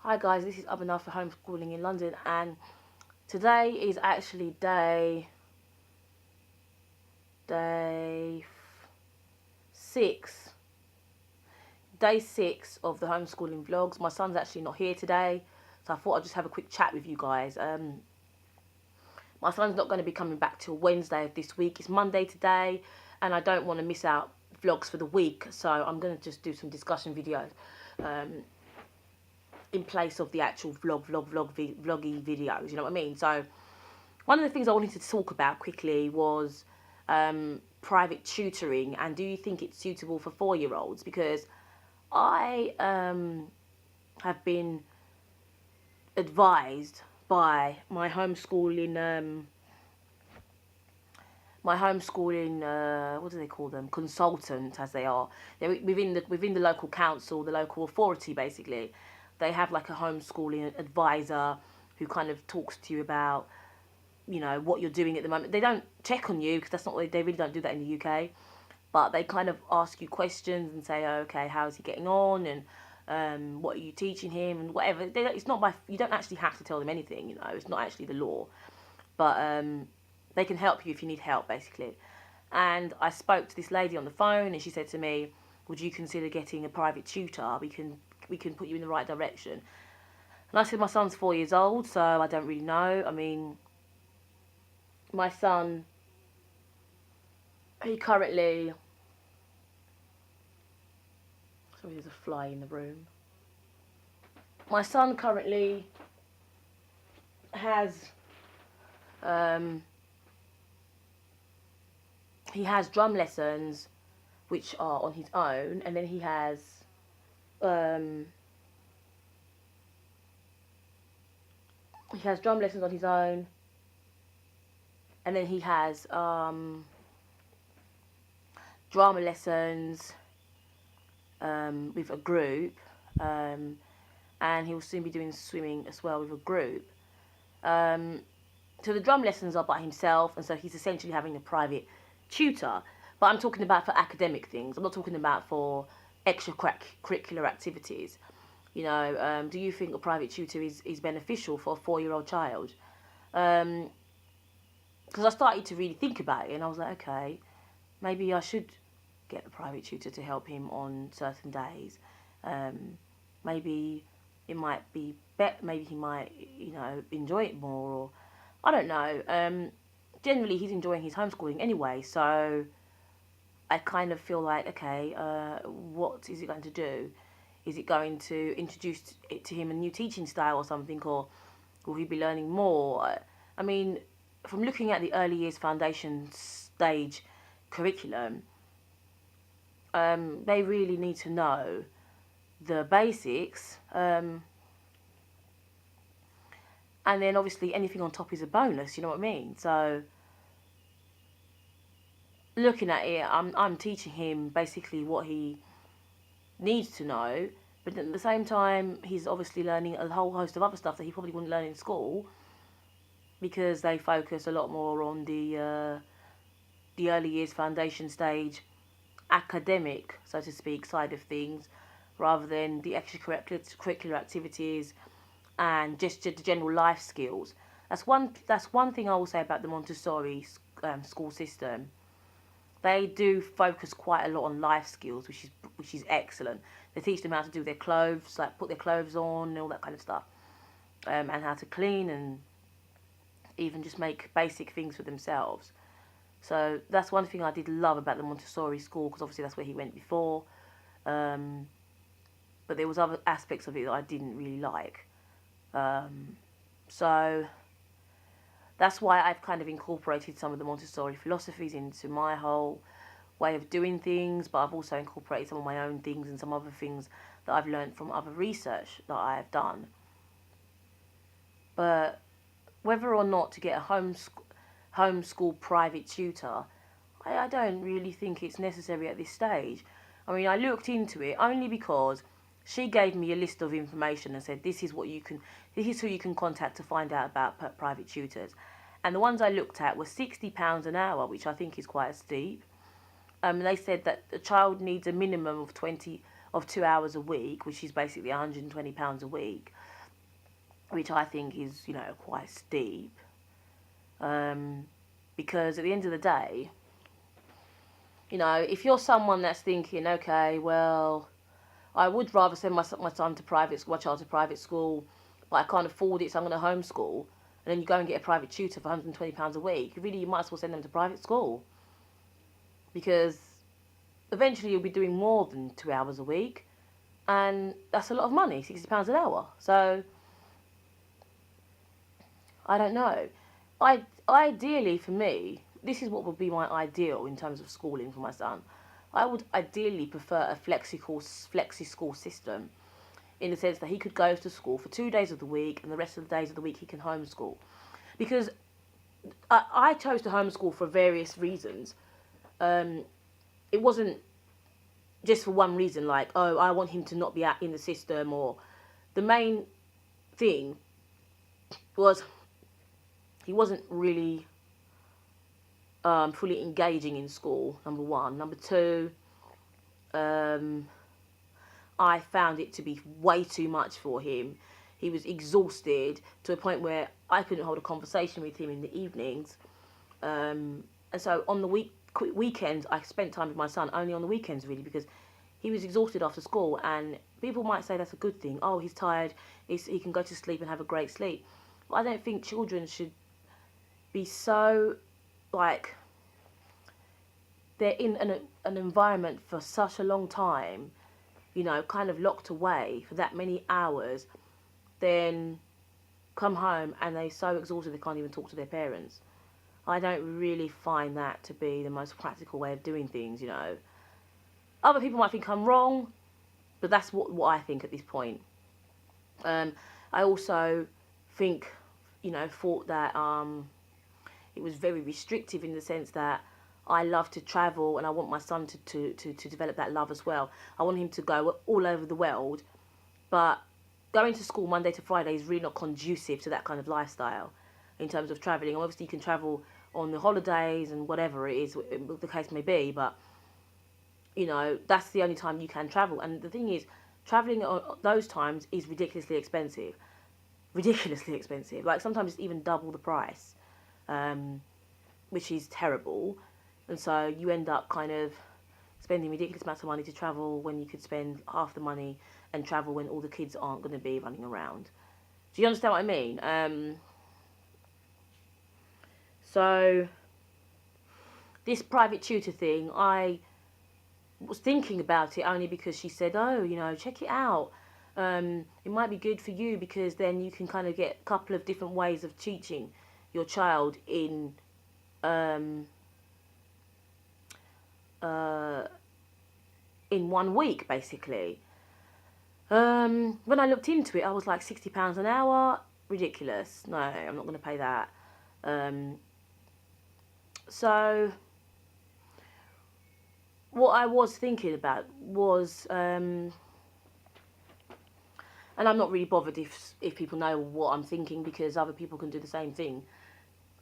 Hi guys, this is Abhinav for Homeschooling in London, and today is actually day 6, day 6 of the homeschooling vlogs. My son's actually not here today, so I thought I'd just have a quick chat with you guys. My son's not going to be coming back till Wednesday of this week. It's Monday today, and I don't want to miss out vlogs for the week, so I'm going to just do some discussion videos in place of the actual vloggy videos, you know what I mean? So one of the things I wanted to talk about quickly was private tutoring, and do you think it's suitable for 4-year-olds? Because I have been advised by my homeschooling what do they call them, consultant, as they are. They're within the local council, the local authority. Basically they have like a homeschooling advisor who kind of talks to you about, you know, what you're doing at the moment. They don't check on you because that's not what they really don't do that in the UK, but they kind of ask you questions and say, oh, okay, how's he getting on, and what are you teaching him, and whatever. It's not you don't actually have to tell them anything, you know, it's not actually the law, but they can help you if you need help, basically. And I spoke to this lady on the phone, and she said to me, would you consider getting a private tutor? We can put you in the right direction. And I said, my son's 4 years old, so I don't really know. I mean, my son, he currently, sorry, there's a fly in the room. My son currently has he has drum lessons which are on his own, and then he has drum lessons on his own, and then he has drama lessons with a group, and he will soon be doing swimming as well with a group. So the drum lessons are by himself, and so he's essentially having a private tutor. But I'm talking about for academic things. I'm not talking about for extracurricular activities. You know, do you think a private tutor is beneficial for a 4-year-old child? Because I started to really think about it, and I was like, okay, maybe I should get a private tutor to help him on certain days. Maybe it might be better. Maybe he might, you know, enjoy it more, or I don't know. Generally, he's enjoying his homeschooling anyway, so I kind of feel like, okay, what is it going to do? Is it going to introduce it to him a new teaching style or something, or will he be learning more? I mean, from looking at the early years foundation stage curriculum, they really need to know the basics, and then obviously anything on top is a bonus, you know what I mean? So looking at it, I'm teaching him basically what he needs to know, but at the same time he's obviously learning a whole host of other stuff that he probably wouldn't learn in school, because they focus a lot more on the early years foundation stage academic, so to speak, side of things, rather than the extracurricular activities and just the general life skills. That's one thing I will say about the Montessori school system. They do focus quite a lot on life skills, which is excellent. They teach them how to do their clothes, like put their clothes on and all that kind of stuff, and how to clean, and even just make basic things for themselves. So that's one thing I did love about the Montessori school, because obviously that's where he went before. But there was other aspects of it that I didn't really like. So that's why I've kind of incorporated some of the Montessori philosophies into my whole way of doing things, but I've also incorporated some of my own things and some other things that I've learned from other research that I have done. But whether or not to get a homeschool private tutor, I don't really think it's necessary at this stage. I mean, I looked into it only because she gave me a list of information and said, this is who you can contact to find out about private tutors. And the ones I looked at were £60 an hour, which I think is quite steep. They said that the child needs a minimum of 2 hours a week, which is basically £120 a week. which I think is, quite steep. Because at the end of the day, if you're someone that's thinking, okay, well, I would rather send my son to private school, my child to private school, but I can't afford it, so I'm going to homeschool. And then you go and get a private tutor for £120 a week. You might as well send them to private school, because eventually you'll be doing more than 2 hours a week, and that's a lot of money, £60 an hour. So I don't know. Ideally for me, this is what would be my ideal in terms of schooling for my son. I would ideally prefer a flexi school system, in the sense that he could go to school for 2 days of the week, and the rest of the days of the week he can homeschool. Because I chose to homeschool for various reasons. It wasn't just for one reason, like, oh, I want him to not be out in the system, or the main thing was he wasn't really fully engaging in school, number one. Number two, I found it to be way too much for him. He was exhausted to a point where I couldn't hold a conversation with him in the evenings. And so on the weekends, I spent time with my son only on the weekends, really, because he was exhausted after school. And people might say that's a good thing. Oh, he's tired. He can go to sleep and have a great sleep. But I don't think children should be so, like, they're in an environment for such a long time, kind of locked away for that many hours, then come home and they're so exhausted they can't even talk to their parents. I don't really find that to be the most practical way of doing things, Other people might think I'm wrong, but that's what I think at this point. I also think, thought that it was very restrictive, in the sense that I love to travel and I want my son to develop that love as well. I want him to go all over the world, but going to school Monday to Friday is really not conducive to that kind of lifestyle in terms of travelling. Obviously you can travel on the holidays and whatever it is, the case may be, but that's the only time you can travel. And the thing is, travelling at those times is ridiculously expensive. Like, sometimes it's even double the price, which is terrible. And so you end up kind of spending ridiculous amounts of money to travel, when you could spend half the money and travel when all the kids aren't going to be running around. Do you understand what I mean? So this private tutor thing, I was thinking about it only because she said, oh, check it out. It might be good for you, because then you can kind of get a couple of different ways of teaching your child in 1 week, basically. When I looked into it, I was like, £60 an hour? Ridiculous. No, I'm not going to pay that. So what I was thinking about was, and I'm not really bothered if people know what I'm thinking, because other people can do the same thing.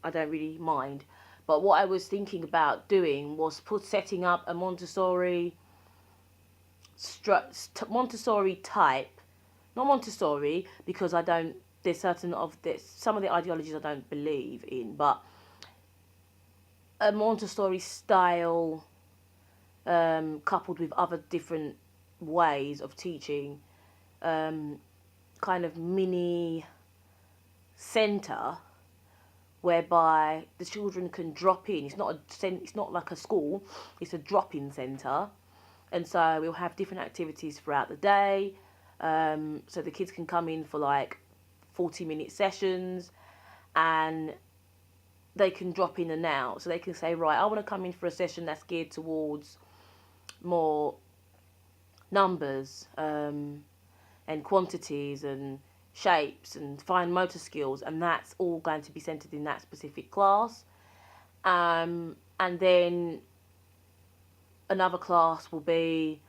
I don't really mind. But what I was thinking about doing was setting up a Montessori type, not Montessori, because there's some of the ideologies I don't believe in, but a Montessori style, coupled with other different ways of teaching, kind of mini centre, whereby the children can drop in. It's not like a school, it's a drop-in centre. And so we'll have different activities throughout the day. So the kids can come in for like 40-minute sessions, and they can drop in and out. So they can say, right, I want to come in for a session that's geared towards more numbers, and quantities and shapes and fine motor skills, and that's all going to be centered in that specific class. And then another class will be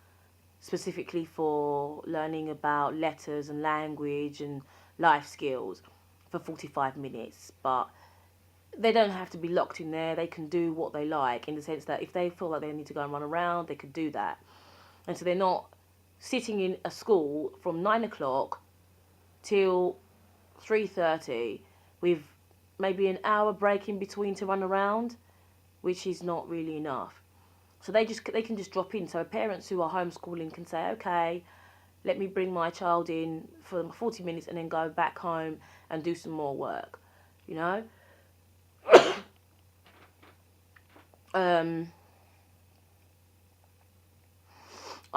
specifically for learning about letters and language and life skills for 45 minutes. But they don't have to be locked in there. They can do what they like, in the sense that if they feel like they need to go and run around, they could do that. And so they're not sitting in a school from 9 o'clock till 3:30 with maybe an hour break in between to run around, which is not really enough. So they can just drop in. So parents who are homeschooling can say, okay, let me bring my child in for 40 minutes and then go back home and do some more work, you know.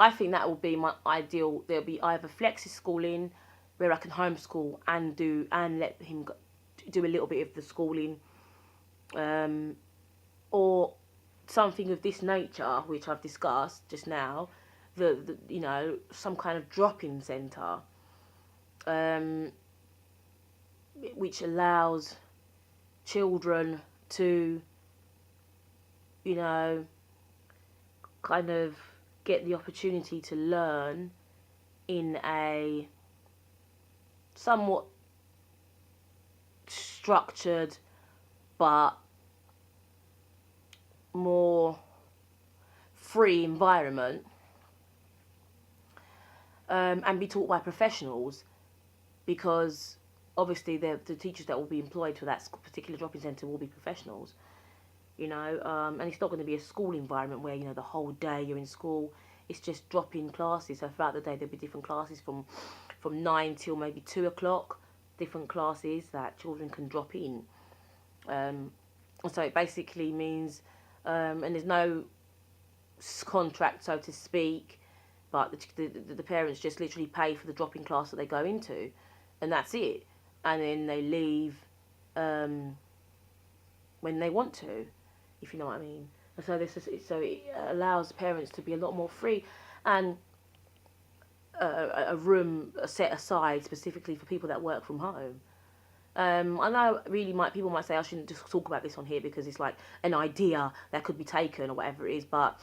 I think that will be my ideal. There'll be either flexi schooling, where I can homeschool and let him do a little bit of the schooling, or something of this nature, which I've discussed just now, some kind of drop-in centre, which allows children to, kind of get the opportunity to learn in a somewhat structured but more free environment, and be taught by professionals, because obviously the teachers that will be employed for that particular drop-in centre will be professionals, and it's not going to be a school environment where, the whole day you're in school. It's just drop-in classes. So throughout the day there'll be different classes from 9 till maybe 2 o'clock, different classes that children can drop in. So it basically means, and there's no contract, so to speak, but the parents just literally pay for the drop-in class that they go into, and that's it. And then they leave when they want to, if you know what I mean. And so it allows parents to be a lot more free, and a room set aside specifically for people that work from home. I know people might say I shouldn't just talk about this on here because it's like an idea that could be taken or whatever it is, but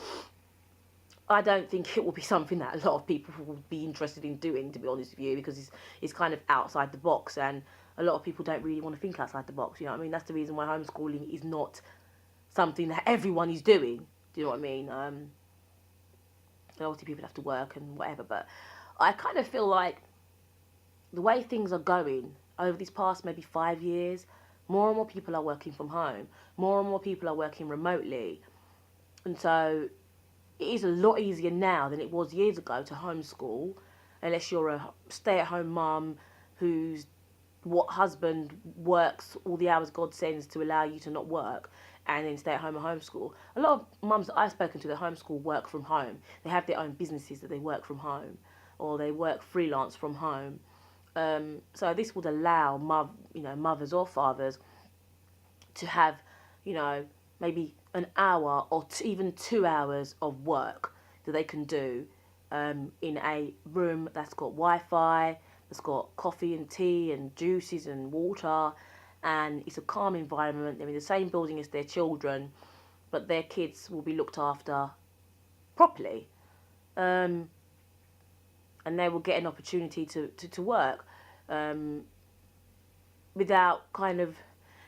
I don't think it will be something that a lot of people will be interested in doing, to be honest with you, because it's kind of outside the box, and a lot of people don't really want to think outside the box, you know what I mean? That's the reason why homeschooling is not something that everyone is doing, do you know what I mean? Obviously people have to work and whatever, but I kind of feel like the way things are going over these past maybe 5 years, more and more people are working from home, more and more people are working remotely, and so it is a lot easier now than it was years ago to homeschool, unless you're a stay-at-home mum whose husband works all the hours God sends to allow you to not work, and then stay at home and homeschool. A lot of mums that I've spoken to that homeschool work from home. They have their own businesses that they work from home, or they work freelance from home. So this would allow mothers or fathers to have, maybe an hour or even 2 hours of work that they can do in a room that's got Wi-Fi, that's got coffee and tea and juices and water, and it's a calm environment. They're in the same building as their children, but their kids will be looked after properly. And they will get an opportunity to work without kind of,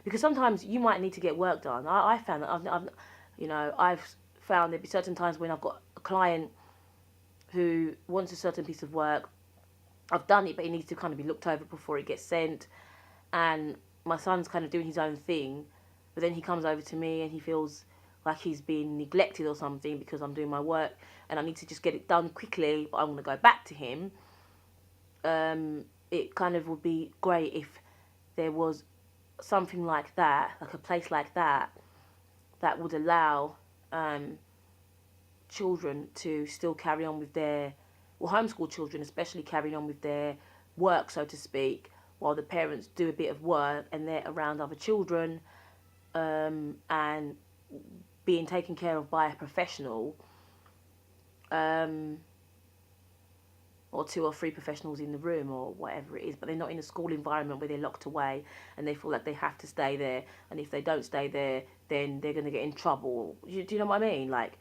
because sometimes you might need to get work done. I found that I've found there'd be certain times when I've got a client who wants a certain piece of work. I've done it, but it needs to kind of be looked over before it gets sent, and my son's kind of doing his own thing, but then he comes over to me and he feels like he's been neglected or something because I'm doing my work and I need to just get it done quickly, but I want to go back to him. It kind of would be great if there was something like that, like a place like that, that would allow children to still carry on with homeschool children especially, carrying on with their work, so to speak, while the parents do a bit of work and they're around other children, and being taken care of by a professional, or 2 or 3 professionals in the room or whatever it is, but they're not in a school environment where they're locked away and they feel like they have to stay there, and if they don't stay there then they're going to get in trouble. Do you know what I mean? Like,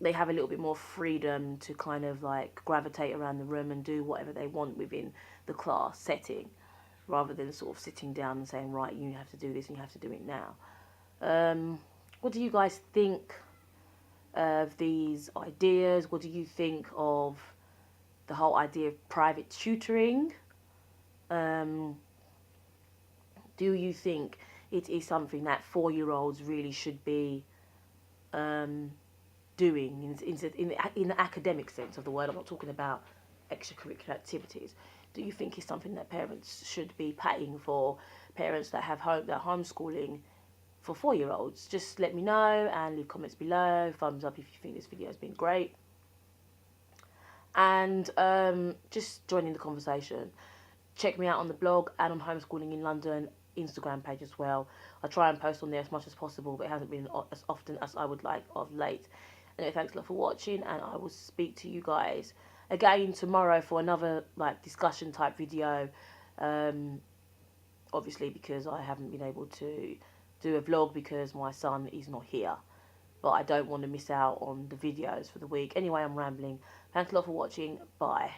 they have a little bit more freedom to kind of like gravitate around the room and do whatever they want within the class setting, rather than sort of sitting down and saying, right, you have to do this and you have to do it now. What do you guys think of these ideas? What do you think of the whole idea of private tutoring? Do you think it is something that 4-year-olds really should be doing in the academic sense of the word? I'm not talking about extracurricular activities. Do you think it's something that parents should be paying for? Parents that have homeschooling for 4-year-olds? Just let me know and leave comments below. Thumbs up if you think this video has been great. And just join the conversation. Check me out on the blog and on Homeschooling in London Instagram page as well. I try and post on there as much as possible, but it hasn't been as often as I would like of late. Anyway, thanks a lot for watching, and I will speak to you guys again tomorrow for another discussion type video. Obviously, because I haven't been able to do a vlog because my son is not here. But I don't want to miss out on the videos for the week. Anyway, I'm rambling. Thanks a lot for watching. Bye.